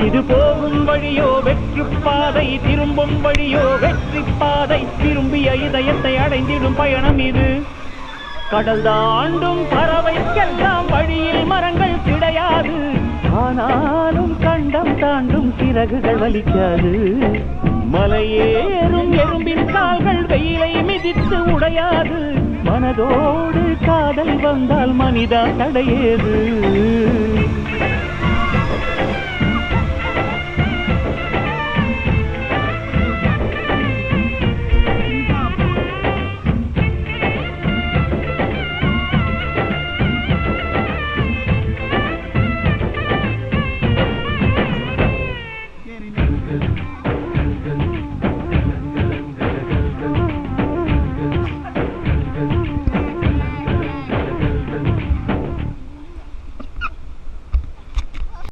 இது போகும் வழியோ வெற்றி பாதை, திரும்பும் வழியோ வெற்றி பாதை, திரும்பிய இதயத்தை அடைந்திடும் பயணம் இது. கடல் தாண்டும் பறவைக்கெல்லாம் வழியில் மரங்கள் கிடையாது, ஆனாலும் கண்டம் தாண்டும் சிறகுகள் வலிக்காது. மலையேறும் எறும்பின் கால்கள் வெயிலை மிதித்து உடையாது, மனதோடு காதல் வந்தால் மனிதா தடையேது.